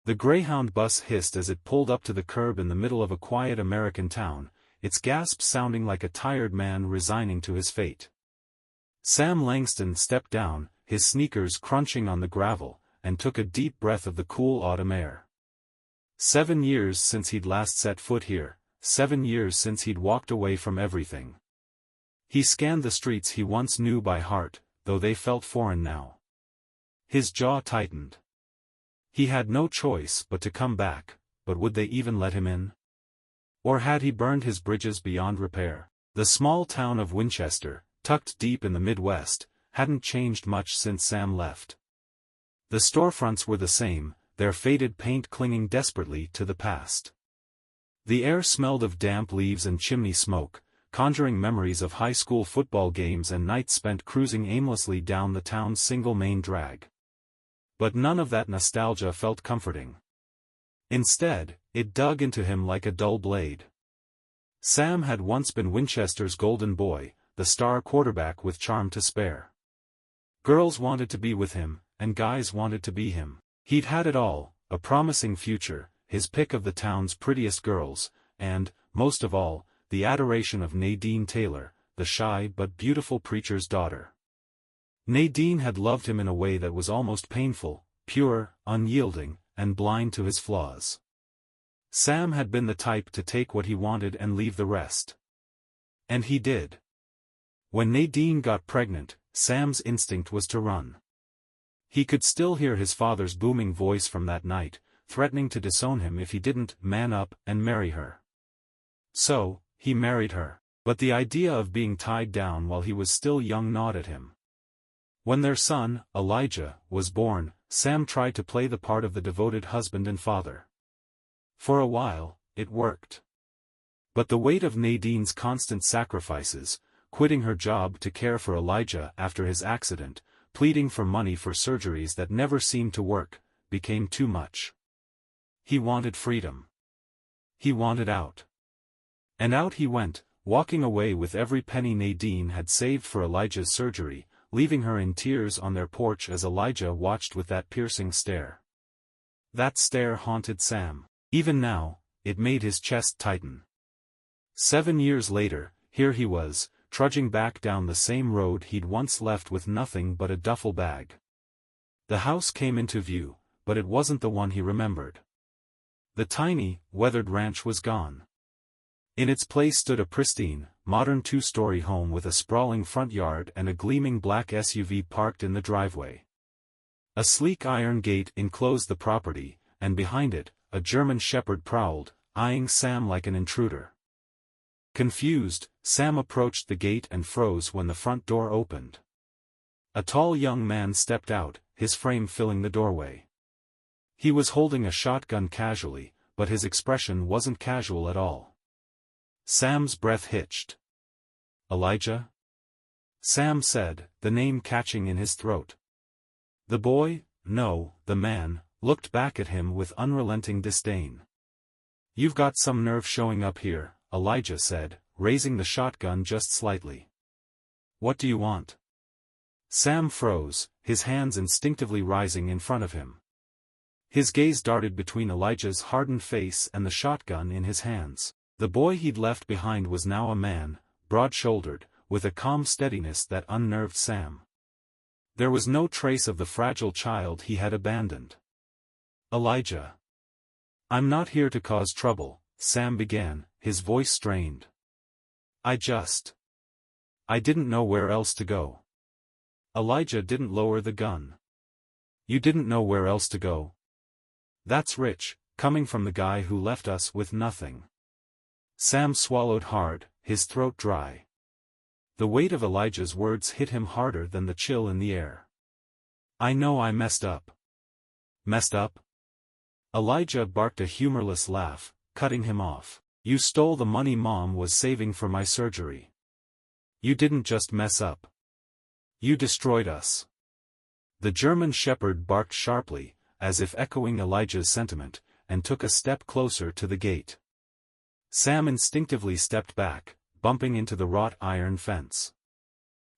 The Greyhound bus hissed as it pulled up to the curb in the middle of a quiet American town, its gasps sounding like a tired man resigning to his fate. Sam Langston stepped down, his sneakers crunching on the gravel, and took a deep breath of the cool autumn air. 7 years since he'd last set foot here, 7 years since he'd walked away from everything. He scanned the streets he once knew by heart, though they felt foreign now. His jaw tightened. He had no choice but to come back, but would they even let him in? Or had he burned his bridges beyond repair? The small town of Winchester, tucked deep in the Midwest, hadn't changed much since Sam left. The storefronts were the same, their faded paint clinging desperately to the past. The air smelled of damp leaves and chimney smoke, conjuring memories of high school football games and nights spent cruising aimlessly down the town's single main drag. But none of that nostalgia felt comforting. Instead, it dug into him like a dull blade. Sam had once been Winchester's golden boy, the star quarterback with charm to spare. Girls wanted to be with him, and guys wanted to be him. He'd had it all, a promising future, his pick of the town's prettiest girls, and, most of all, the adoration of Nadine Taylor, the shy but beautiful preacher's daughter. Nadine had loved him in a way that was almost painful, pure, unyielding, and blind to his flaws. Sam had been the type to take what he wanted and leave the rest. And he did. When Nadine got pregnant, Sam's instinct was to run. He could still hear his father's booming voice from that night, threatening to disown him if he didn't man up and marry her. So, he married her. But the idea of being tied down while he was still young gnawed at him. When their son, Elijah, was born, Sam tried to play the part of the devoted husband and father. For a while, it worked. But the weight of Nadine's constant sacrifices, quitting her job to care for Elijah after his accident, pleading for money for surgeries that never seemed to work, became too much. He wanted freedom. He wanted out. And out he went, walking away with every penny Nadine had saved for Elijah's surgery, leaving her in tears on their porch as Elijah watched with that piercing stare. That stare haunted Sam. Even now, it made his chest tighten. 7 years later, here he was, trudging back down the same road he'd once left with nothing but a duffel bag. The house came into view, but it wasn't the one he remembered. The tiny, weathered ranch was gone. In its place stood a pristine, modern 2-story home with a sprawling front yard and a gleaming black SUV parked in the driveway. A sleek iron gate enclosed the property, and behind it, a German shepherd prowled, eyeing Sam like an intruder. Confused, Sam approached the gate and froze when the front door opened. A tall young man stepped out, his frame filling the doorway. He was holding a shotgun casually, but his expression wasn't casual at all. Sam's breath hitched. "Elijah?" Sam said, the name catching in his throat. The boy, no, the man, looked back at him with unrelenting disdain. "You've got some nerve showing up here," Elijah said, raising the shotgun just slightly. "What do you want?" Sam froze, his hands instinctively rising in front of him. His gaze darted between Elijah's hardened face and the shotgun in his hands. The boy he'd left behind was now a man, broad-shouldered, with a calm steadiness that unnerved Sam. There was no trace of the fragile child he had abandoned. "Elijah. I'm not here to cause trouble," Sam began, his voice strained. I didn't know where else to go." Elijah didn't lower the gun. "You didn't know where else to go? That's rich, coming from the guy who left us with nothing." Sam swallowed hard, his throat dry. The weight of Elijah's words hit him harder than the chill in the air. "I know I messed up." "Messed up?" Elijah barked a humorless laugh, cutting him off. "You stole the money Mom was saving for my surgery. You didn't just mess up. You destroyed us." The German shepherd barked sharply, as if echoing Elijah's sentiment, and took a step closer to the gate. Sam instinctively stepped back, bumping into the wrought iron fence.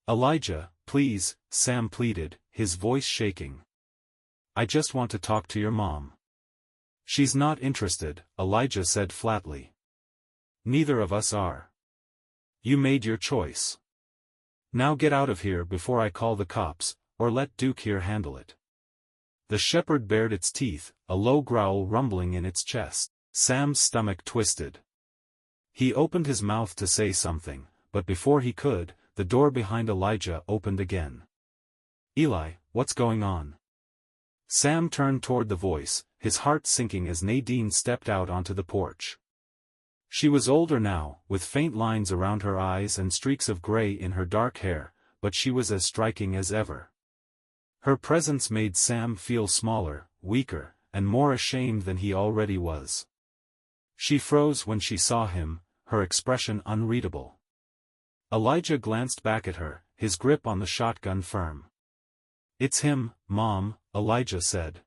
"Elijah, please," Sam pleaded, his voice shaking. "I just want to talk to your mom." She's not interested, Elijah said flatly. Neither of us are. You made your choice. Now get out of here before I call the cops, or let Duke here handle it. The shepherd bared its teeth, a low growl rumbling in its chest. Sam's stomach twisted. He opened his mouth to say something, but before he could, the door behind Elijah opened again. Eli, what's going on? Sam turned toward the voice, his heart sinking as Nadine stepped out onto the porch. She was older now, with faint lines around her eyes and streaks of gray in her dark hair, but she was as striking as ever. Her presence made Sam feel smaller, weaker, and more ashamed than he already was. She froze when she saw him, her expression unreadable. Elijah glanced back at her, his grip on the shotgun firm. It's him, Mom, Elijah said.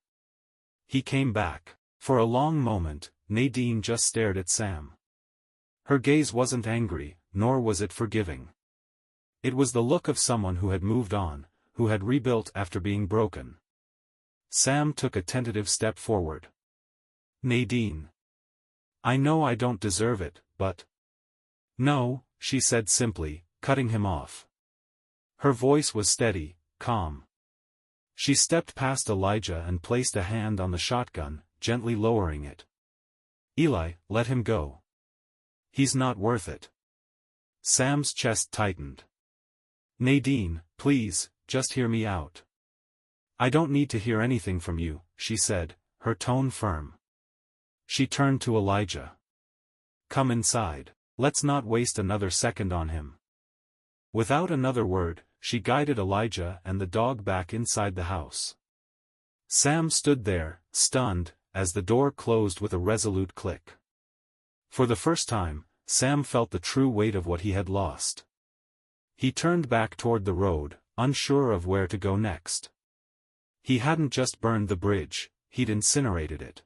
He came back. For a long moment, Nadine just stared at Sam. Her gaze wasn't angry, nor was it forgiving. It was the look of someone who had moved on, who had rebuilt after being broken. Sam took a tentative step forward. Nadine. I know I don't deserve it, but... No, she said simply, cutting him off. Her voice was steady, calm. She stepped past Elijah and placed a hand on the shotgun, gently lowering it. Eli, let him go. He's not worth it. Sam's chest tightened. Nadine, please, just hear me out. I don't need to hear anything from you, she said, her tone firm. She turned to Elijah. Come inside. Let's not waste another second on him. Without another word, she guided Elijah and the dog back inside the house. Sam stood there, stunned, as the door closed with a resolute click. For the first time, Sam felt the true weight of what he had lost. He turned back toward the road, unsure of where to go next. He hadn't just burned the bridge, he'd incinerated it.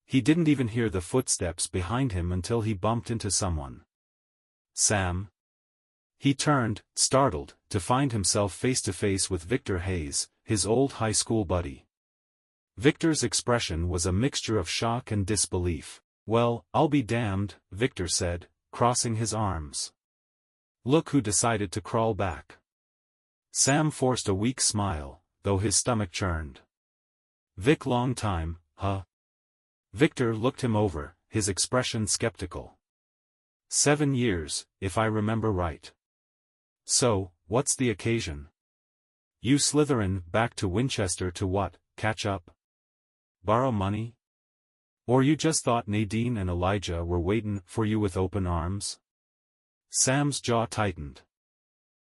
He didn't even hear the footsteps behind him until he bumped into someone. Sam. He turned, startled, to find himself face to face with Victor Hayes, his old high school buddy. Victor's expression was a mixture of shock and disbelief. Well, I'll be damned, Victor said, crossing his arms. Look who decided to crawl back. Sam forced a weak smile, though his stomach churned. Vic, long time, huh? Victor looked him over, his expression skeptical. 7 years, if I remember right. So, what's the occasion? You Slytherin back to Winchester to what, catch up? Borrow money? Or you just thought Nadine and Elijah were waiting for you with open arms? Sam's jaw tightened.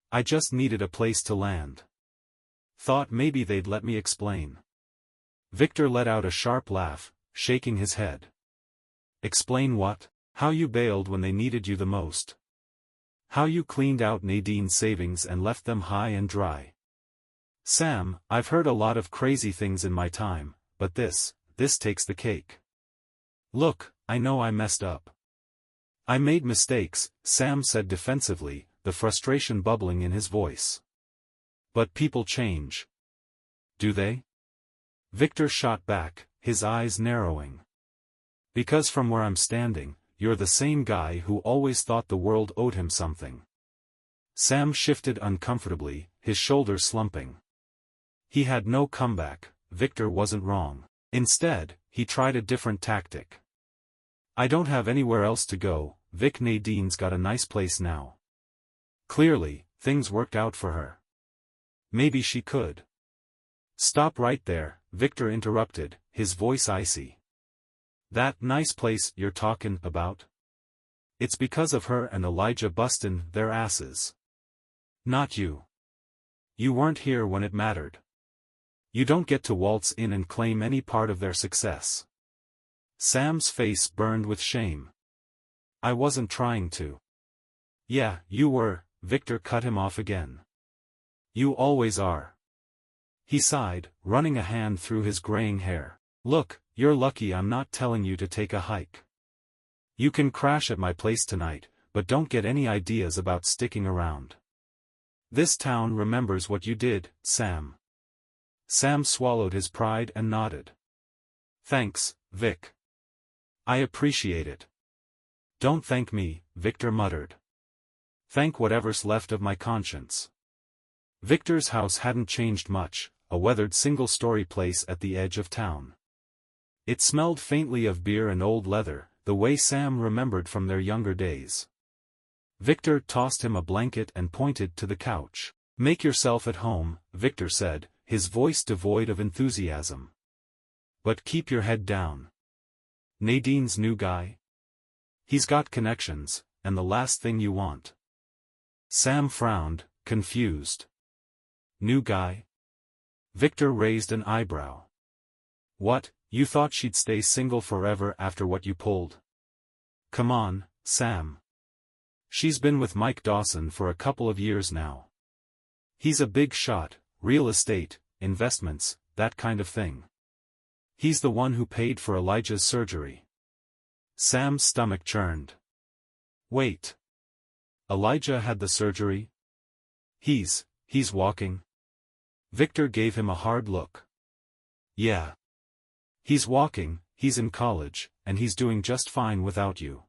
I just needed a place to land. Thought maybe they'd let me explain. Victor let out a sharp laugh, shaking his head. Explain what? How you bailed when they needed you the most. How you cleaned out Nadine's savings and left them high and dry. Sam, I've heard a lot of crazy things in my time, but this takes the cake. Look, I know I messed up. I made mistakes, Sam said defensively, the frustration bubbling in his voice. But people change. Do they? Victor shot back, his eyes narrowing. Because from where I'm standing, you're the same guy who always thought the world owed him something. Sam shifted uncomfortably, his shoulders slumping. He had no comeback, Victor wasn't wrong. Instead, he tried a different tactic. I don't have anywhere else to go, Vic. Nadine's got a nice place now. Clearly, things worked out for her. Maybe she could. Stop right there, Victor interrupted, his voice icy. That nice place you're talking about? It's because of her and Elijah bustin' their asses. Not you. You weren't here when it mattered. You don't get to waltz in and claim any part of their success. Sam's face burned with shame. I wasn't trying to. Yeah, you were, Victor cut him off again. You always are. He sighed, running a hand through his graying hair. Look, you're lucky I'm not telling you to take a hike. You can crash at my place tonight, but don't get any ideas about sticking around. This town remembers what you did, Sam. Sam swallowed his pride and nodded. Thanks, Vic. I appreciate it. Don't thank me, Victor muttered. Thank whatever's left of my conscience. Victor's house hadn't changed much, a weathered single-story place at the edge of town. It smelled faintly of beer and old leather, the way Sam remembered from their younger days. Victor tossed him a blanket and pointed to the couch. Make yourself at home, Victor said, his voice devoid of enthusiasm. But keep your head down. Nadine's new guy? He's got connections, and the last thing you want. Sam frowned, confused. New guy? Victor raised an eyebrow. What, you thought she'd stay single forever after what you pulled? Come on, Sam. She's been with Mike Dawson for a couple of years now. He's a big shot, real estate, investments, that kind of thing. He's the one who paid for Elijah's surgery. Sam's stomach churned. Wait. Elijah had the surgery? He's walking? Victor gave him a hard look. Yeah. He's walking, he's in college, and he's doing just fine without you.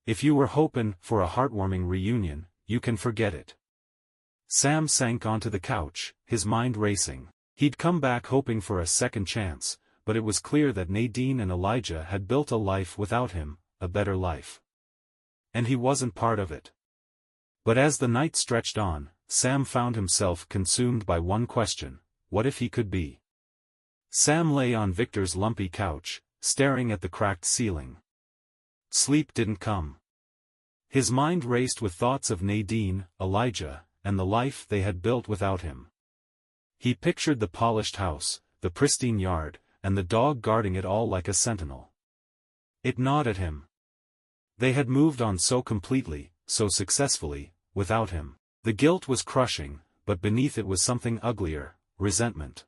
If you were hoping for a heartwarming reunion, you can forget it. Sam sank onto the couch, his mind racing. He'd come back hoping for a second chance, but it was clear that Nadine and Elijah had built a life without him, a better life. And he wasn't part of it. But as the night stretched on, Sam found himself consumed by one question: what if he could be? Sam lay on Victor's lumpy couch, staring at the cracked ceiling. Sleep didn't come. His mind raced with thoughts of Nadine, Elijah, and the life they had built without him. He pictured the polished house, the pristine yard, and the dog guarding it all like a sentinel. It gnawed at him. They had moved on so completely, so successfully, without him. The guilt was crushing, but beneath it was something uglier, resentment.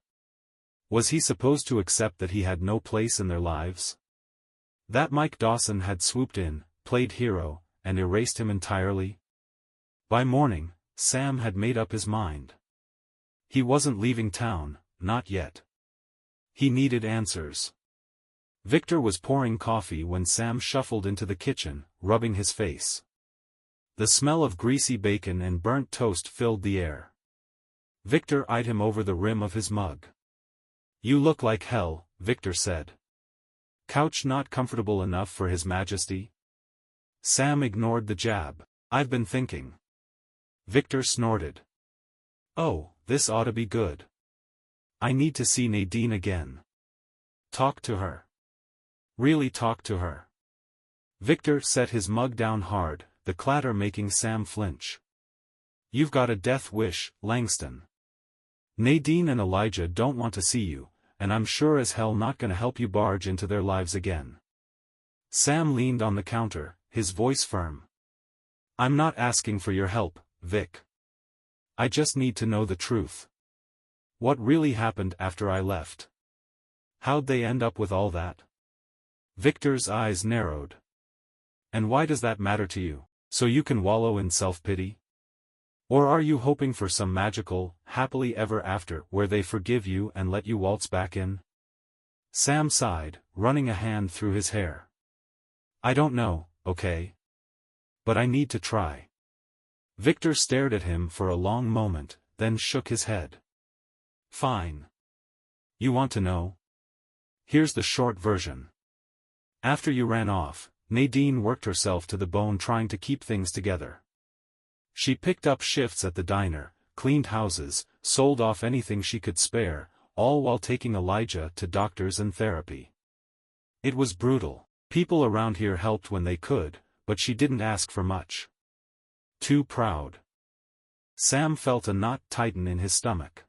Was he supposed to accept that he had no place in their lives? That Mike Dawson had swooped in, played hero, and erased him entirely? By morning, Sam had made up his mind. He wasn't leaving town, not yet. He needed answers. Victor was pouring coffee when Sam shuffled into the kitchen, rubbing his face. The smell of greasy bacon and burnt toast filled the air. Victor eyed him over the rim of his mug. You look like hell, Victor said. Couch not comfortable enough for His Majesty? Sam ignored the jab. I've been thinking. Victor snorted. Oh, this ought to be good. I need to see Nadine again. Talk to her. Really talk to her. Victor set his mug down hard, the clatter making Sam flinch. You've got a death wish, Langston. Nadine and Elijah don't want to see you, and I'm sure as hell not gonna help you barge into their lives again. Sam leaned on the counter, his voice firm. I'm not asking for your help, Vic. I just need to know the truth. What really happened after I left? How'd they end up with all that? Victor's eyes narrowed. And why does that matter to you? So you can wallow in self-pity? Or are you hoping for some magical, happily ever after where they forgive you and let you waltz back in? Sam sighed, running a hand through his hair. I don't know, okay? But I need to try. Victor stared at him for a long moment, then shook his head. Fine. You want to know? Here's the short version. After you ran off, Nadine worked herself to the bone trying to keep things together. She picked up shifts at the diner, cleaned houses, sold off anything she could spare, all while taking Elijah to doctors and therapy. It was brutal. People around here helped when they could, but she didn't ask for much. Too proud. Sam felt a knot tighten in his stomach.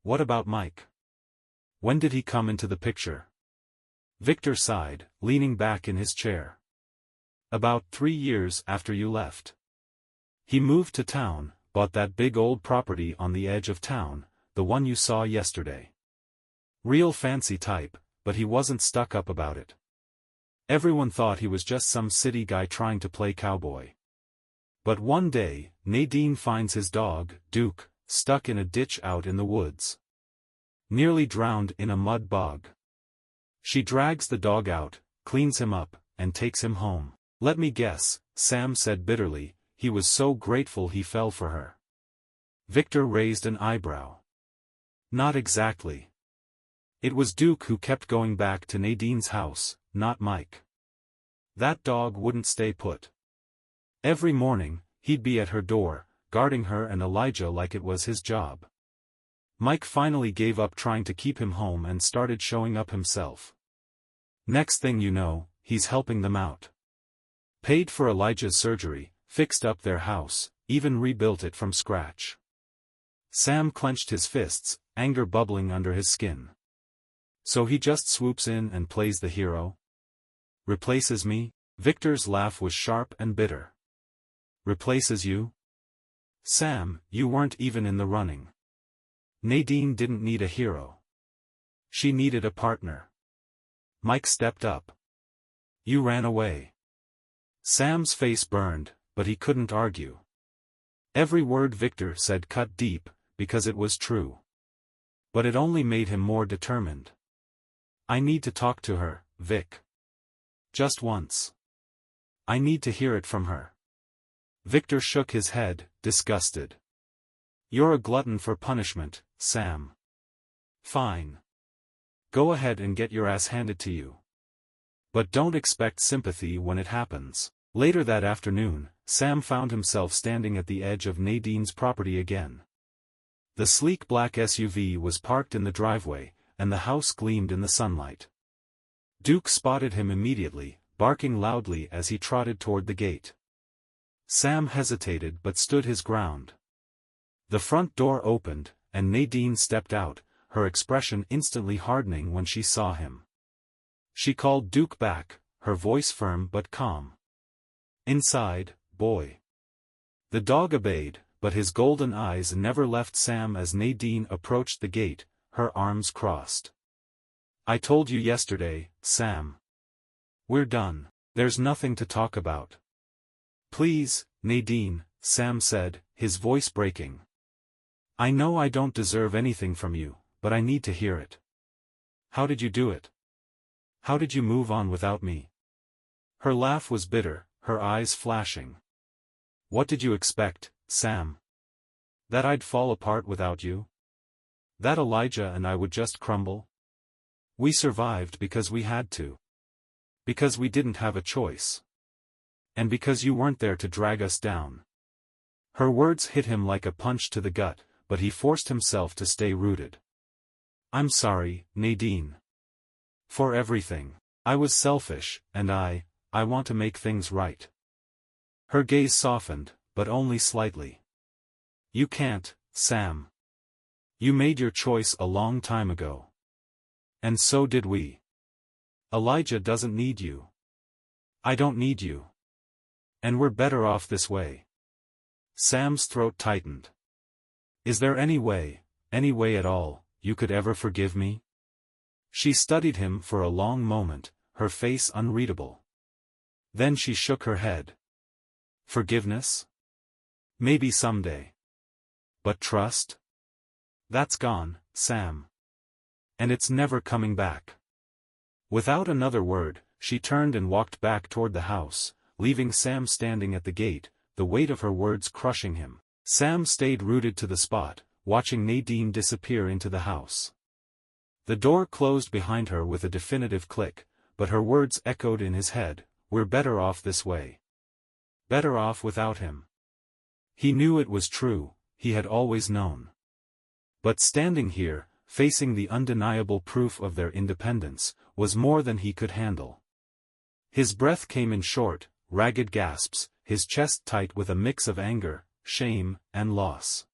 What about Mike? When did he come into the picture? Victor sighed, leaning back in his chair. About 3 years after you left. He moved to town, bought that big old property on the edge of town, the one you saw yesterday. Real fancy type, but he wasn't stuck up about it. Everyone thought he was just some city guy trying to play cowboy. But one day, Nadine finds his dog, Duke, stuck in a ditch out in the woods. Nearly drowned in a mud bog. She drags the dog out, cleans him up, and takes him home. Let me guess, Sam said bitterly, he was so grateful he fell for her. Victor raised an eyebrow. Not exactly. It was Duke who kept going back to Nadine's house, not Mike. That dog wouldn't stay put. Every morning, he'd be at her door, guarding her and Elijah like it was his job. Mike finally gave up trying to keep him home and started showing up himself. Next thing you know, he's helping them out. Paid for Elijah's surgery, fixed up their house, even rebuilt it from scratch. Sam clenched his fists, anger bubbling under his skin. So he just swoops in and plays the hero? Replaces me? Victor's laugh was sharp and bitter. Replaces you? Sam, you weren't even in the running. Nadine didn't need a hero. She needed a partner. Mike stepped up. You ran away. Sam's face burned, but he couldn't argue. Every word Victor said cut deep, because it was true. But it only made him more determined. I need to talk to her, Vic. Just once. I need to hear it from her. Victor shook his head, disgusted. You're a glutton for punishment, Sam. Fine. Go ahead and get your ass handed to you. But don't expect sympathy when it happens. Later that afternoon, Sam found himself standing at the edge of Nadine's property again. The sleek black SUV was parked in the driveway, and the house gleamed in the sunlight. Duke spotted him immediately, barking loudly as he trotted toward the gate. Sam hesitated but stood his ground. The front door opened, and Nadine stepped out, her expression instantly hardening when she saw him. She called Duke back, her voice firm but calm. Inside, boy. The dog obeyed, but his golden eyes never left Sam as Nadine approached the gate, her arms crossed. I told you yesterday, Sam. We're done. There's nothing to talk about. Please, Nadine, Sam said, his voice breaking. I know I don't deserve anything from you, but I need to hear it. How did you do it? How did you move on without me? Her laugh was bitter, her eyes flashing. What did you expect, Sam? That I'd fall apart without you? That Elijah and I would just crumble? We survived because we had to. Because we didn't have a choice. And because you weren't there to drag us down. Her words hit him like a punch to the gut, but he forced himself to stay rooted. I'm sorry, Nadine. For everything. I was selfish, and I want to make things right. Her gaze softened, but only slightly. You can't, Sam. You made your choice a long time ago. And so did we. Elijah doesn't need you. I don't need you. And we're better off this way. Sam's throat tightened. Is there any way at all, you could ever forgive me? She studied him for a long moment, her face unreadable. Then she shook her head. Forgiveness? Maybe someday. But trust? That's gone, Sam. And it's never coming back. Without another word, she turned and walked back toward the house, leaving Sam standing at the gate, the weight of her words crushing him. Sam stayed rooted to the spot, watching Nadine disappear into the house. The door closed behind her with a definitive click, but her words echoed in his head, we're better off this way. Better off without him. He knew it was true, he had always known. But standing here, facing the undeniable proof of their independence, was more than he could handle. His breath came in short, ragged gasps, his chest tight with a mix of anger, shame, and loss.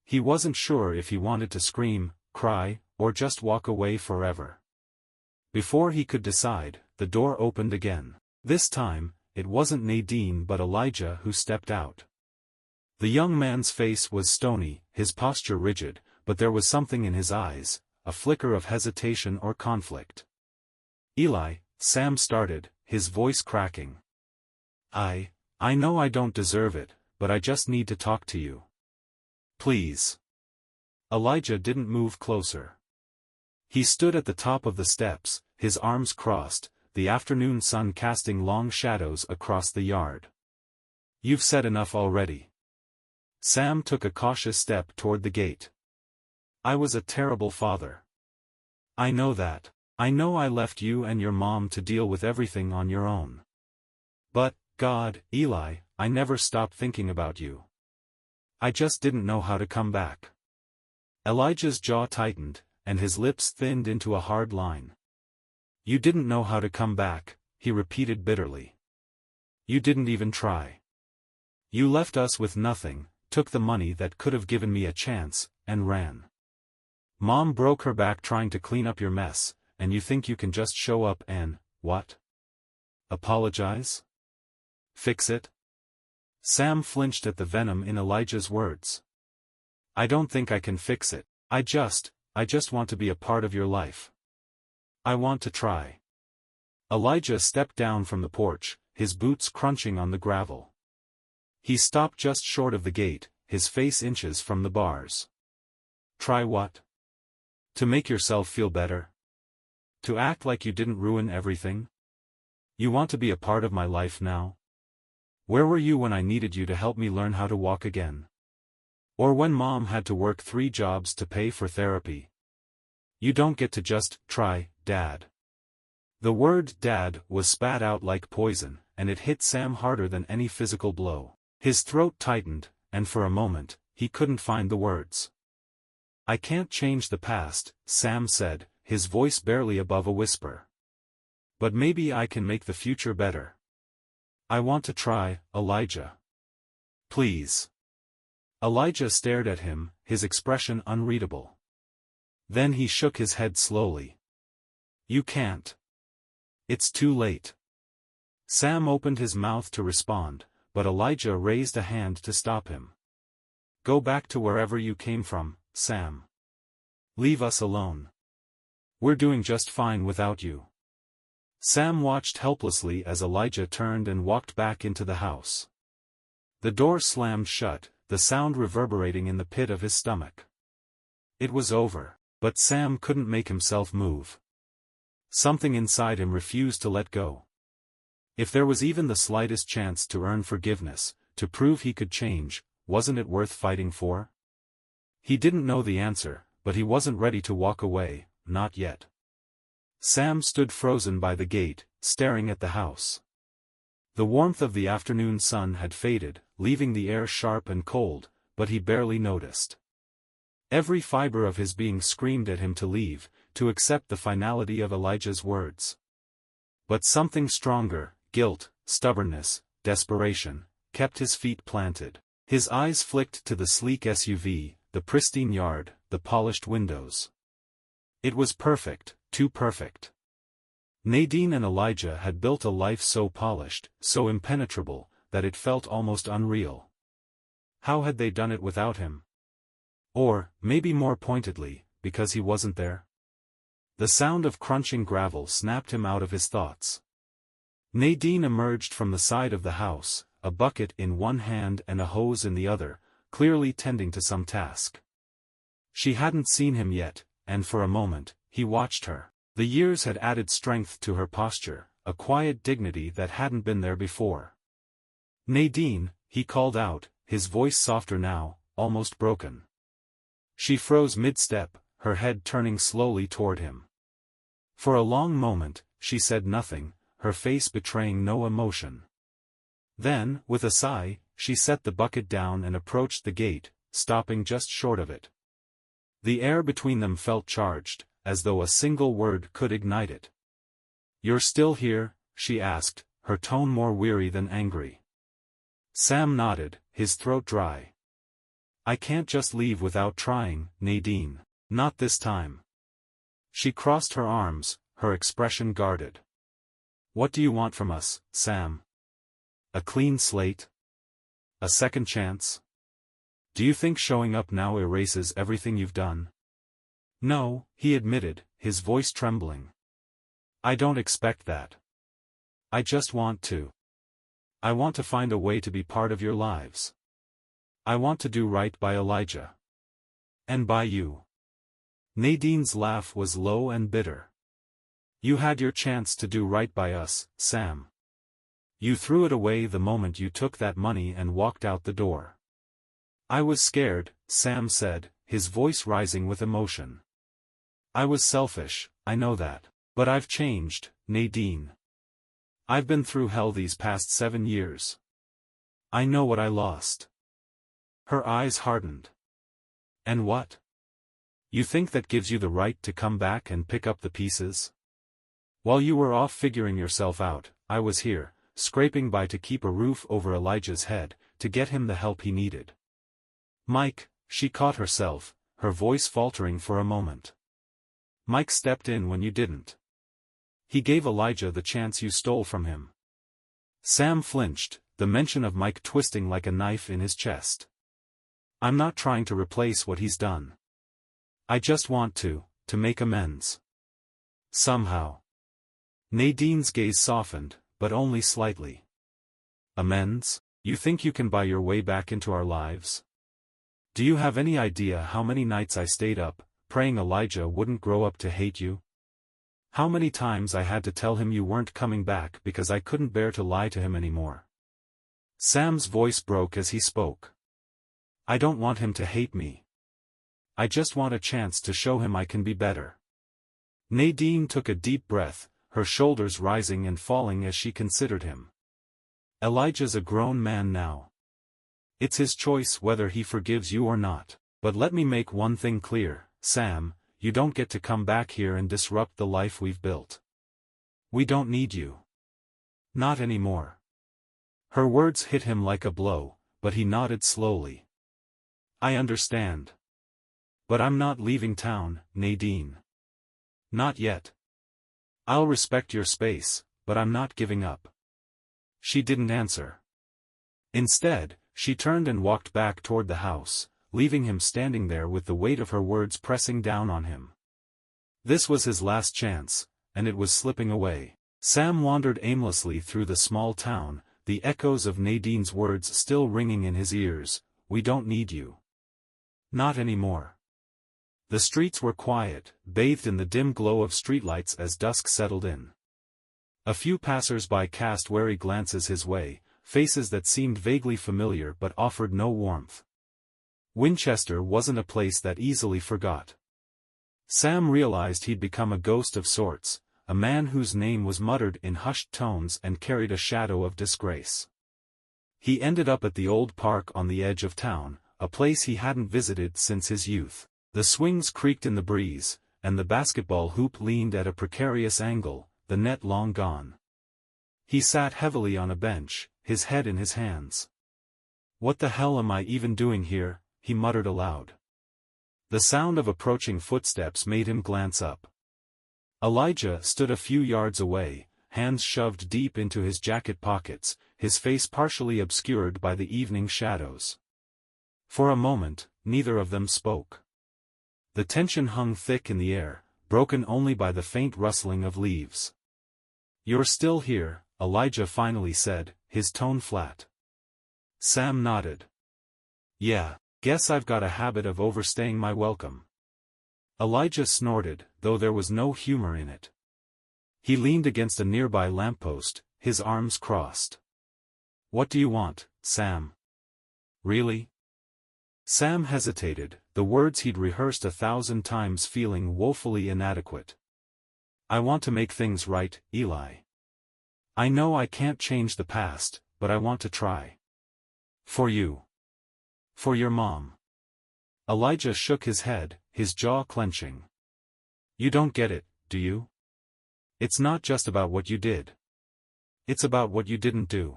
He wasn't sure if he wanted to scream, cry, or just walk away forever. Before he could decide, the door opened again. This time, it wasn't Nadine but Elijah who stepped out. The young man's face was stony, his posture rigid, but there was something in his eyes, a flicker of hesitation or conflict. Eli, Sam started, his voice cracking. I know I don't deserve it, but I just need to talk to you. Please. Elijah didn't move closer. He stood at the top of the steps, his arms crossed, the afternoon sun casting long shadows across the yard. "You've said enough already." Sam took a cautious step toward the gate. "I was a terrible father. I know that. I know I left you and your mom to deal with everything on your own. But, God, Eli, I never stopped thinking about you. I just didn't know how to come back." Elijah's jaw tightened, and his lips thinned into a hard line. "You didn't know how to come back," he repeated bitterly. "You didn't even try. You left us with nothing, took the money that could have given me a chance, and ran. Mom broke her back trying to clean up your mess, and you think you can just show up and, what? Apologize? Fix it?" Sam flinched at the venom in Elijah's words. "I don't think I can fix it. I just want to be a part of your life. I want to try." Elijah stepped down from the porch, his boots crunching on the gravel. He stopped just short of the gate, his face inches from the bars. "Try what? To make yourself feel better? To act like you didn't ruin everything? You want to be a part of my life now? Where were you when I needed you to help me learn how to walk again? Or when Mom had to work 3 jobs to pay for therapy? You don't get to just try, Dad." The word "dad" was spat out like poison, and it hit Sam harder than any physical blow. His throat tightened, and for a moment, he couldn't find the words. "I can't change the past," Sam said, his voice barely above a whisper. "But maybe I can make the future better. I want to try, Elijah. Please." Elijah stared at him, his expression unreadable. Then he shook his head slowly. "You can't. It's too late." Sam opened his mouth to respond, but Elijah raised a hand to stop him. "Go back to wherever you came from, Sam. Leave us alone. We're doing just fine without you." Sam watched helplessly as Elijah turned and walked back into the house. The door slammed shut, the sound reverberating in the pit of his stomach. It was over, but Sam couldn't make himself move. Something inside him refused to let go. If there was even the slightest chance to earn forgiveness, to prove he could change, wasn't it worth fighting for? He didn't know the answer, but he wasn't ready to walk away, not yet. Sam stood frozen by the gate, staring at the house. The warmth of the afternoon sun had faded, leaving the air sharp and cold, but he barely noticed. Every fiber of his being screamed at him to leave, to accept the finality of Elijah's words. But something stronger, guilt, stubbornness, desperation, kept his feet planted. His eyes flicked to the sleek SUV, the pristine yard, the polished windows. It was perfect, too perfect. Nadine and Elijah had built a life so polished, so impenetrable, that it felt almost unreal. How had they done it without him? Or, maybe more pointedly, because he wasn't there? The sound of crunching gravel snapped him out of his thoughts. Nadine emerged from the side of the house, a bucket in one hand and a hose in the other, clearly tending to some task. She hadn't seen him yet, and for a moment, he watched her. The years had added strength to her posture, a quiet dignity that hadn't been there before. "Nadine," he called out, his voice softer now, almost broken. She froze mid-step, her head turning slowly toward him. For a long moment, she said nothing, her face betraying no emotion. Then, with a sigh, she set the bucket down and approached the gate, stopping just short of it. The air between them felt charged, as though a single word could ignite it. "You're still here?" she asked, her tone more weary than angry. Sam nodded, his throat dry. "I can't just leave without trying, Nadine. Not this time." She crossed her arms, her expression guarded. "What do you want from us, Sam? A clean slate? A second chance? Do you think showing up now erases everything you've done?" "No," he admitted, his voice trembling. "I don't expect that. I just want to. I want to find a way to be part of your lives. I want to do right by Elijah. And by you." Nadine's laugh was low and bitter. You had your chance to do right by us, Sam. You threw it away the moment you took that money and walked out the door. I was scared, Sam said, his voice rising with emotion. I was selfish, I know that. But I've changed, Nadine. I've been through hell these past 7 years. I know what I lost. Her eyes hardened. And what? You think that gives you the right to come back and pick up the pieces? While you were off figuring yourself out, I was here, scraping by to keep a roof over Elijah's head, to get him the help he needed. Mike, she caught herself, her voice faltering for a moment. Mike stepped in when you didn't. He gave Elijah the chance you stole from him. Sam flinched, the mention of Mike twisting like a knife in his chest. I'm not trying to replace what he's done. I just want to make amends. Somehow. Nadine's gaze softened, but only slightly. Amends? You think you can buy your way back into our lives? Do you have any idea how many nights I stayed up, praying Elijah wouldn't grow up to hate you? How many times I had to tell him you weren't coming back because I couldn't bear to lie to him anymore? Sam's voice broke as he spoke. I don't want him to hate me. I just want a chance to show him I can be better. Nadine took a deep breath, her shoulders rising and falling as she considered him. Elijah's a grown man now. It's his choice whether he forgives you or not. But let me make one thing clear, Sam, you don't get to come back here and disrupt the life we've built. We don't need you. Not anymore. Her words hit him like a blow, but he nodded slowly. I understand. But I'm not leaving town, Nadine. Not yet. I'll respect your space, but I'm not giving up. She didn't answer. Instead, she turned and walked back toward the house, leaving him standing there with the weight of her words pressing down on him. This was his last chance, and it was slipping away. Sam wandered aimlessly through the small town, the echoes of Nadine's words still ringing in his ears. We don't need you. Not anymore. The streets were quiet, bathed in the dim glow of streetlights as dusk settled in. A few passers-by cast wary glances his way, faces that seemed vaguely familiar but offered no warmth. Winchester wasn't a place that easily forgot. Sam realized he'd become a ghost of sorts, a man whose name was muttered in hushed tones and carried a shadow of disgrace. He ended up at the old park on the edge of town, a place he hadn't visited since his youth. The swings creaked in the breeze, and the basketball hoop leaned at a precarious angle, the net long gone. He sat heavily on a bench, his head in his hands. What the hell am I even doing here? He muttered aloud. The sound of approaching footsteps made him glance up. Elijah stood a few yards away, hands shoved deep into his jacket pockets, his face partially obscured by the evening shadows. For a moment, neither of them spoke. The tension hung thick in the air, broken only by the faint rustling of leaves. You're still here, Elijah finally said, his tone flat. Sam nodded. Yeah, guess I've got a habit of overstaying my welcome. Elijah snorted, though there was no humor in it. He leaned against a nearby lamppost, his arms crossed. What do you want, Sam? Really? Sam hesitated, the words he'd rehearsed 1,000 times feeling woefully inadequate. I want to make things right, Eli. I know I can't change the past, but I want to try. For you. For your mom. Elijah shook his head, his jaw clenching. You don't get it, do you? It's not just about what you did. It's about what you didn't do.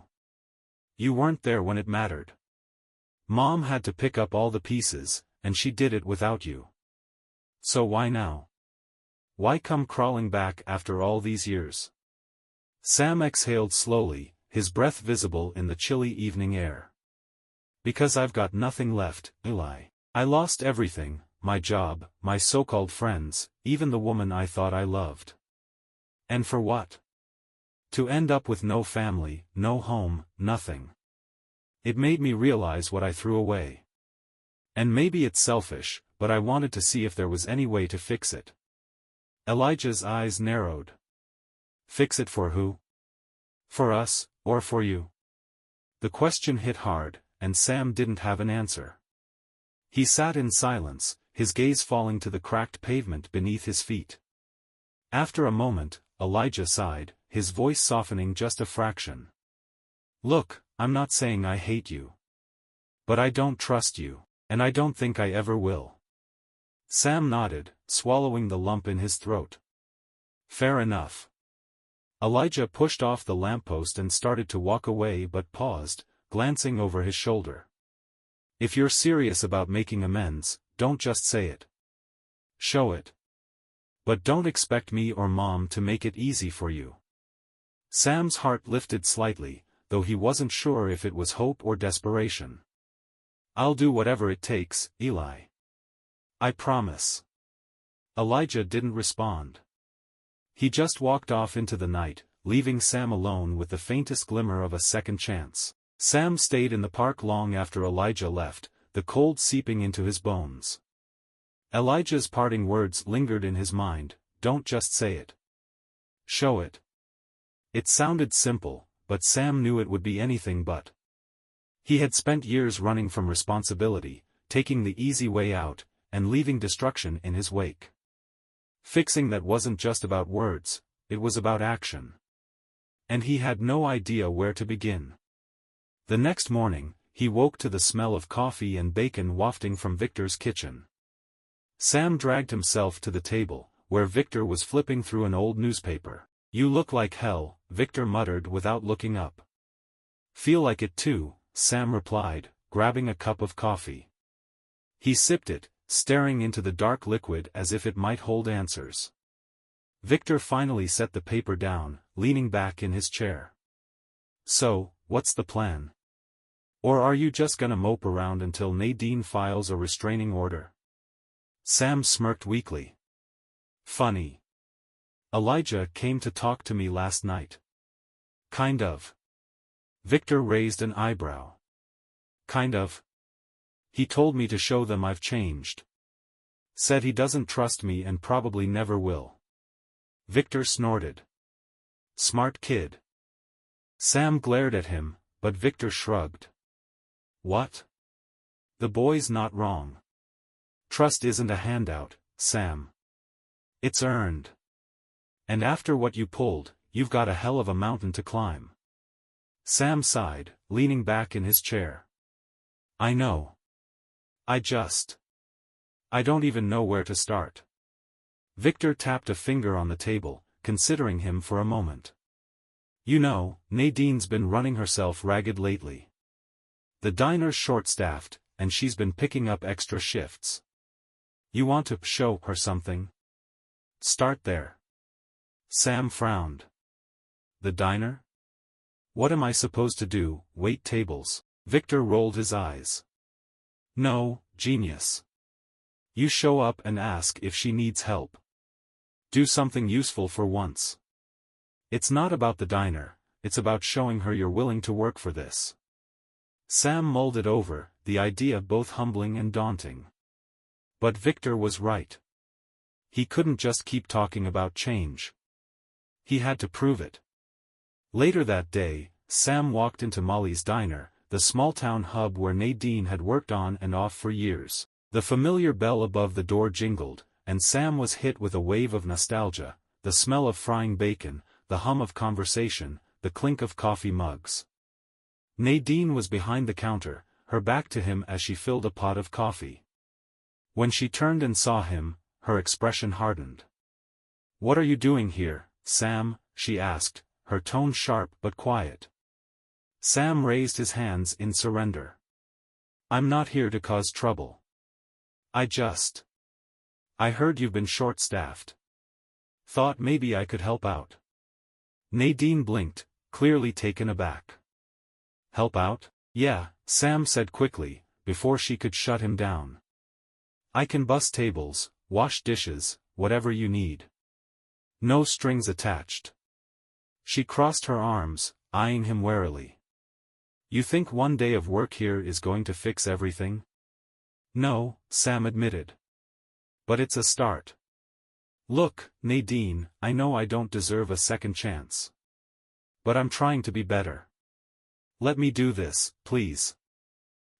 You weren't there when it mattered. Mom had to pick up all the pieces, and she did it without you. So why now? Why come crawling back after all these years? Sam exhaled slowly, his breath visible in the chilly evening air. Because I've got nothing left, Eli. I lost everything, my job, my so-called friends, even the woman I thought I loved. And for what? To end up with no family, no home, nothing. It made me realize what I threw away. And maybe it's selfish, but I wanted to see if there was any way to fix it. Elijah's eyes narrowed. Fix it for who? For us, or for you? The question hit hard, and Sam didn't have an answer. He sat in silence, his gaze falling to the cracked pavement beneath his feet. After a moment, Elijah sighed, his voice softening just a fraction. Look, I'm not saying I hate you. But I don't trust you, and I don't think I ever will. Sam nodded, swallowing the lump in his throat. Fair enough. Elijah pushed off the lamppost and started to walk away but paused, glancing over his shoulder. If you're serious about making amends, don't just say it. Show it. But don't expect me or Mom to make it easy for you. Sam's heart lifted slightly, though he wasn't sure if it was hope or desperation. I'll do whatever it takes, Eli. I promise. Elijah didn't respond. He just walked off into the night, leaving Sam alone with the faintest glimmer of a second chance. Sam stayed in the park long after Elijah left, the cold seeping into his bones. Elijah's parting words lingered in his mind, don't just say it. Show it. It sounded simple, but Sam knew it would be anything but. He had spent years running from responsibility, taking the easy way out, and leaving destruction in his wake. Fixing that wasn't just about words, it was about action. And he had no idea where to begin. The next morning, he woke to the smell of coffee and bacon wafting from Victor's kitchen. Sam dragged himself to the table, where Victor was flipping through an old newspaper. You look like hell, Victor muttered without looking up. Feel like it too, Sam replied, grabbing a cup of coffee. He sipped it, staring into the dark liquid as if it might hold answers. Victor finally set the paper down, leaning back in his chair. So, what's the plan? Or are you just gonna mope around until Nadine files a restraining order? Sam smirked weakly. Funny. Elijah came to talk to me last night. Kind of. Victor raised an eyebrow. Kind of. He told me to show them I've changed. Said he doesn't trust me and probably never will. Victor snorted. Smart kid. Sam glared at him, but Victor shrugged. What? The boy's not wrong. Trust isn't a handout, Sam. It's earned. And after what you pulled, you've got a hell of a mountain to climb. Sam sighed, leaning back in his chair. I know. I don't even know where to start. Victor tapped a finger on the table, considering him for a moment. You know, Nadine's been running herself ragged lately. The diner's short-staffed, and she's been picking up extra shifts. You want to show her something? Start there. Sam frowned. The diner? What am I supposed to do, wait tables? Victor rolled his eyes. No, genius. You show up and ask if she needs help. Do something useful for once. It's not about the diner, it's about showing her you're willing to work for this. Sam mulled it over, the idea both humbling and daunting. But Victor was right. He couldn't just keep talking about change. He had to prove it. Later that day, Sam walked into Molly's diner, the small-town hub where Nadine had worked on and off for years. The familiar bell above the door jingled, and Sam was hit with a wave of nostalgia, the smell of frying bacon, the hum of conversation, the clink of coffee mugs. Nadine was behind the counter, her back to him as she filled a pot of coffee. When she turned and saw him, her expression hardened. What are you doing here, Sam? She asked, her tone sharp but quiet. Sam raised his hands in surrender. I'm not here to cause trouble. I heard you've been short-staffed. Thought maybe I could help out. Nadine blinked, clearly taken aback. Help out? Yeah, Sam said quickly, before she could shut him down. I can bus tables, wash dishes, whatever you need. No strings attached. She crossed her arms, eyeing him warily. You think one day of work here is going to fix everything? No, Sam admitted. But it's a start. Look, Nadine, I know I don't deserve a second chance. But I'm trying to be better. Let me do this, please.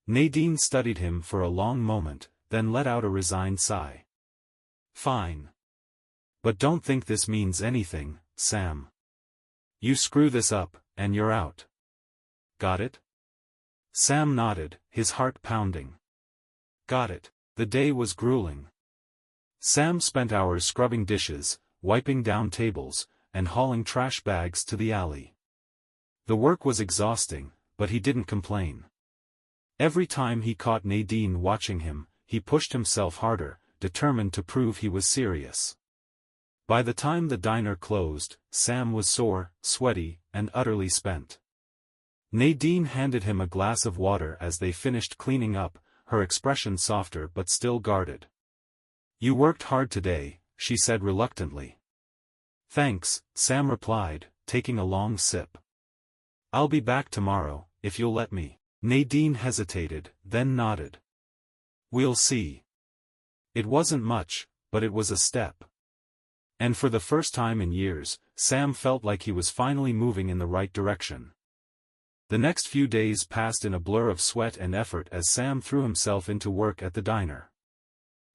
Nadine studied him for a long moment, then let out a resigned sigh. Fine. But don't think this means anything, Sam. You screw this up, and you're out. Got it? Sam nodded, his heart pounding. Got it. The day was grueling. Sam spent hours scrubbing dishes, wiping down tables, and hauling trash bags to the alley. The work was exhausting, but he didn't complain. Every time he caught Nadine watching him, he pushed himself harder, determined to prove he was serious. By the time the diner closed, Sam was sore, sweaty, and utterly spent. Nadine handed him a glass of water as they finished cleaning up, her expression softer but still guarded. You worked hard today, she said reluctantly. Thanks, Sam replied, taking a long sip. I'll be back tomorrow, if you'll let me. Nadine hesitated, then nodded. We'll see. It wasn't much, but it was a step. And for the first time in years, Sam felt like he was finally moving in the right direction. The next few days passed in a blur of sweat and effort as Sam threw himself into work at the diner.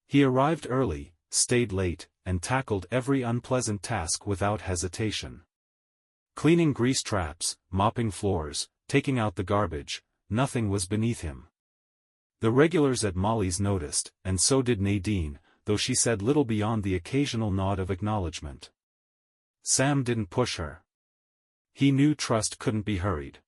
He arrived early, stayed late, and tackled every unpleasant task without hesitation. Cleaning grease traps, mopping floors, taking out the garbage, nothing was beneath him. The regulars at Molly's noticed, and so did Nadine, though she said little beyond the occasional nod of acknowledgement. Sam didn't push her. He knew trust couldn't be hurried.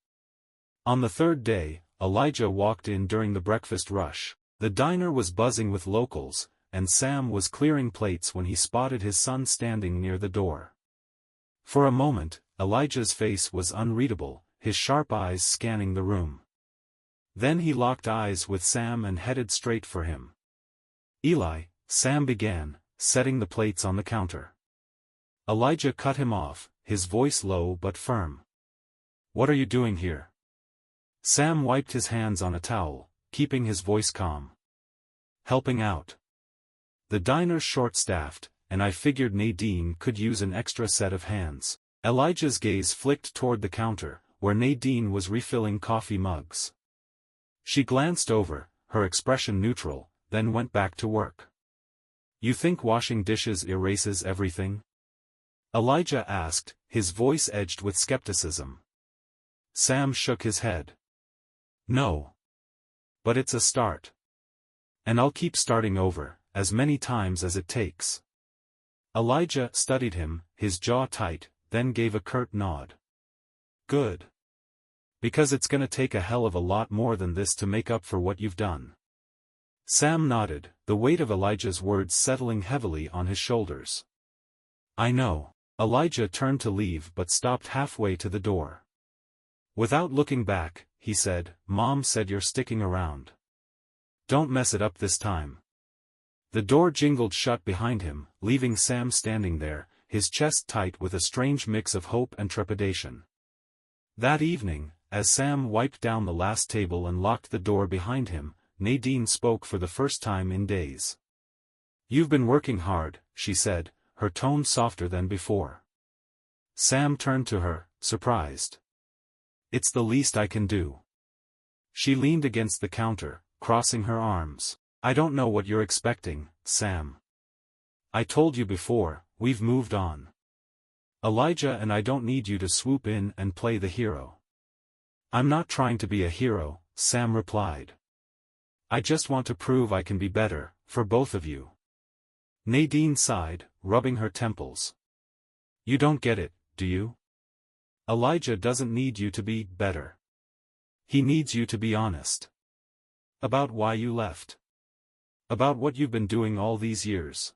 On the third day, Elijah walked in during the breakfast rush. The diner was buzzing with locals, and Sam was clearing plates when he spotted his son standing near the door. For a moment, Elijah's face was unreadable, his sharp eyes scanning the room. Then he locked eyes with Sam and headed straight for him. Eli, Sam began, setting the plates on the counter. Elijah cut him off, his voice low but firm. What are you doing here? Sam wiped his hands on a towel, keeping his voice calm. Helping out. The diner's short-staffed, and I figured Nadine could use an extra set of hands. Elijah's gaze flicked toward the counter, where Nadine was refilling coffee mugs. She glanced over, her expression neutral, then went back to work. You think washing dishes erases everything? Elijah asked, his voice edged with skepticism. Sam shook his head. No. But it's a start. And I'll keep starting over, as many times as it takes. Elijah studied him, his jaw tight, then gave a curt nod. Good. Because it's gonna take a hell of a lot more than this to make up for what you've done. Sam nodded, the weight of Elijah's words settling heavily on his shoulders. I know. Elijah turned to leave but stopped halfway to the door. Without looking back, he said, Mom said you're sticking around. Don't mess it up this time. The door jingled shut behind him, leaving Sam standing there, his chest tight with a strange mix of hope and trepidation. That evening, as Sam wiped down the last table and locked the door behind him, Nadine spoke for the first time in days. You've been working hard, she said, her tone softer than before. Sam turned to her, surprised. It's the least I can do. She leaned against the counter, crossing her arms. I don't know what you're expecting, Sam. I told you before, we've moved on. Elijah and I don't need you to swoop in and play the hero. I'm not trying to be a hero, Sam replied. I just want to prove I can be better, for both of you. Nadine sighed, rubbing her temples. You don't get it, do you? Elijah doesn't need you to be better. He needs you to be honest. About why you left. About what you've been doing all these years.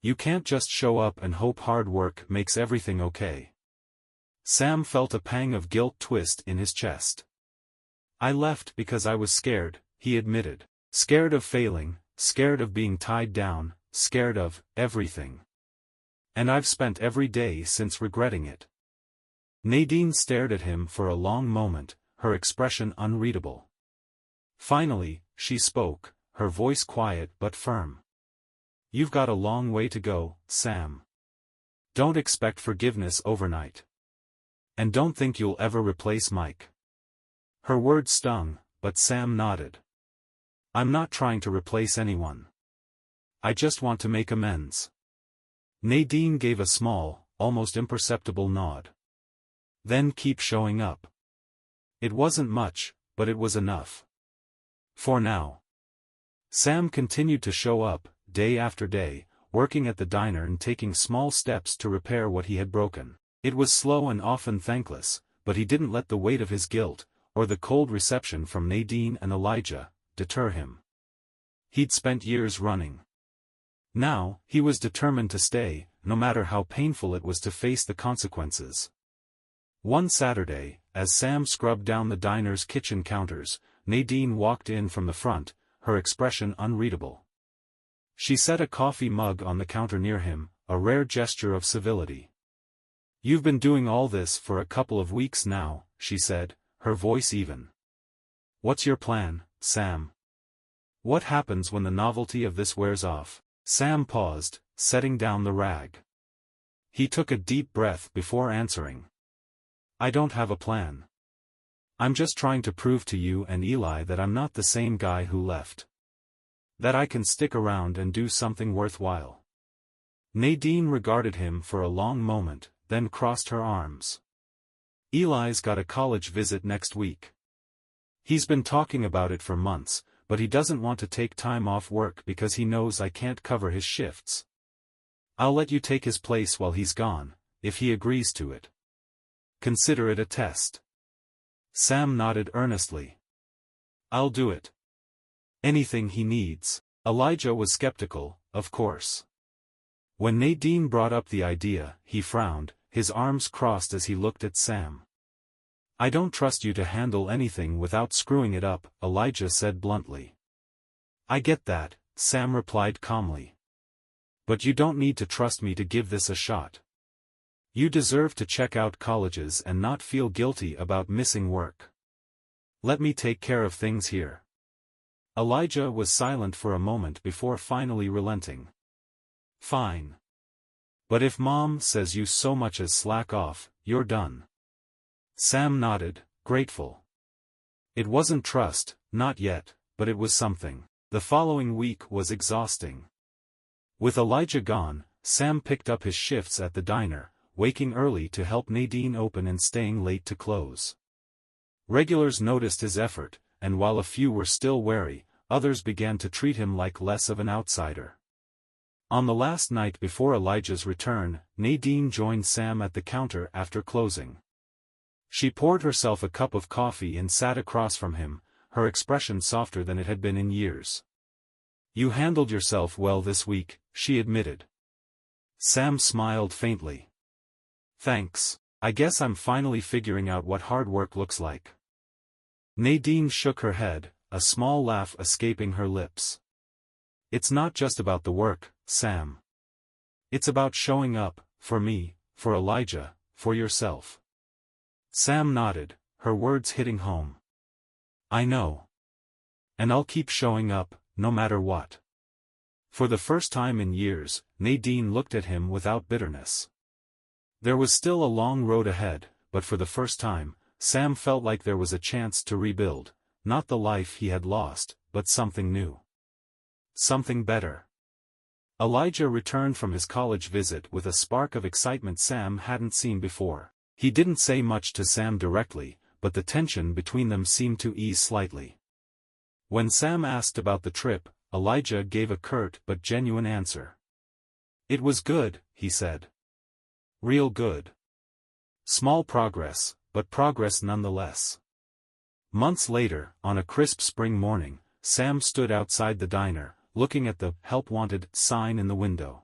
You can't just show up and hope hard work makes everything okay. Sam felt a pang of guilt twist in his chest. I left because I was scared, he admitted. Scared of failing, scared of being tied down, scared of everything. And I've spent every day since regretting it. Nadine stared at him for a long moment, her expression unreadable. Finally, she spoke, her voice quiet but firm. You've got a long way to go, Sam. Don't expect forgiveness overnight. And don't think you'll ever replace Mike. Her words stung, but Sam nodded. I'm not trying to replace anyone. I just want to make amends. Nadine gave a small, almost imperceptible nod. Then keep showing up. It wasn't much, but it was enough. For now. Sam continued to show up, day after day, working at the diner and taking small steps to repair what he had broken. It was slow and often thankless, but he didn't let the weight of his guilt, or the cold reception from Nadine and Elijah, deter him. He'd spent years running. Now, he was determined to stay, no matter how painful it was to face the consequences. One Saturday, as Sam scrubbed down the diner's kitchen counters, Nadine walked in from the front, her expression unreadable. She set a coffee mug on the counter near him, a rare gesture of civility. You've been doing all this for a couple of weeks now, she said, her voice even. What's your plan, Sam? What happens when the novelty of this wears off? Sam paused, setting down the rag. He took a deep breath before answering. I don't have a plan. I'm just trying to prove to you and Eli that I'm not the same guy who left. That I can stick around and do something worthwhile. Nadine regarded him for a long moment, then crossed her arms. Eli's got a college visit next week. He's been talking about it for months, but he doesn't want to take time off work because he knows I can't cover his shifts. I'll let you take his place while he's gone, if he agrees to it. Consider it a test. Sam nodded earnestly. I'll do it. Anything he needs. Elijah was skeptical, of course. When Nadine brought up the idea, he frowned, his arms crossed as he looked at Sam. I don't trust you to handle anything without screwing it up, Elijah said bluntly. I get that, Sam replied calmly. But you don't need to trust me to give this a shot. You deserve to check out colleges and not feel guilty about missing work. Let me take care of things here. Elijah was silent for a moment before finally relenting. Fine. But if Mom says you so much as slack off, you're done. Sam nodded, grateful. It wasn't trust, not yet, but it was something. The following week was exhausting. With Elijah gone, Sam picked up his shifts at the diner, waking early to help Nadine open and staying late to close. Regulars noticed his effort, and while a few were still wary, others began to treat him like less of an outsider. On the last night before Elijah's return, Nadine joined Sam at the counter after closing. She poured herself a cup of coffee and sat across from him, her expression softer than it had been in years. You handled yourself well this week, she admitted. Sam smiled faintly. Thanks, I guess I'm finally figuring out what hard work looks like. Nadine shook her head, a small laugh escaping her lips. It's not just about the work, Sam. It's about showing up, for me, for Elijah, for yourself. Sam nodded, her words hitting home. I know. And I'll keep showing up, no matter what. For the first time in years, Nadine looked at him without bitterness. There was still a long road ahead, but for the first time, Sam felt like there was a chance to rebuild, not the life he had lost, but something new. Something better. Elijah returned from his college visit with a spark of excitement Sam hadn't seen before. He didn't say much to Sam directly, but the tension between them seemed to ease slightly. When Sam asked about the trip, Elijah gave a curt but genuine answer. It was good, he said. Real good. Small progress, but progress nonetheless. Months later, on a crisp spring morning, Sam stood outside the diner, looking at the "Help Wanted" sign in the window.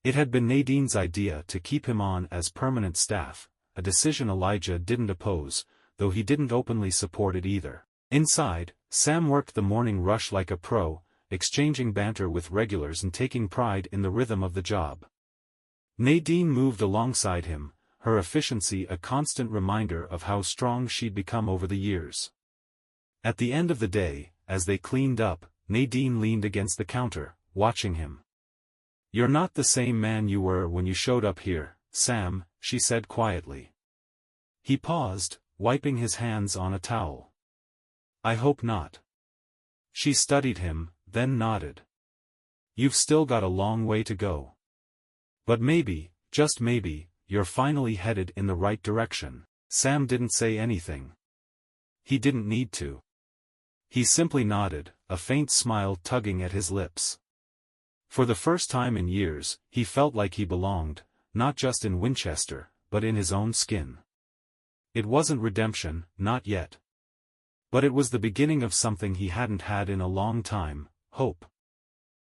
It had been Nadine's idea to keep him on as permanent staff, a decision Elijah didn't oppose, though he didn't openly support it either. Inside, Sam worked the morning rush like a pro, exchanging banter with regulars and taking pride in the rhythm of the job. Nadine moved alongside him, her efficiency a constant reminder of how strong she'd become over the years. At the end of the day, as they cleaned up, Nadine leaned against the counter, watching him. "You're not the same man you were when you showed up here, Sam," she said quietly. He paused, wiping his hands on a towel. "I hope not." She studied him, then nodded. "You've still got a long way to go. But maybe, just maybe, you're finally headed in the right direction." Sam didn't say anything. He didn't need to. He simply nodded, a faint smile tugging at his lips. For the first time in years, he felt like he belonged, not just in Winchester, but in his own skin. It wasn't redemption, not yet. But it was the beginning of something he hadn't had in a long time, hope.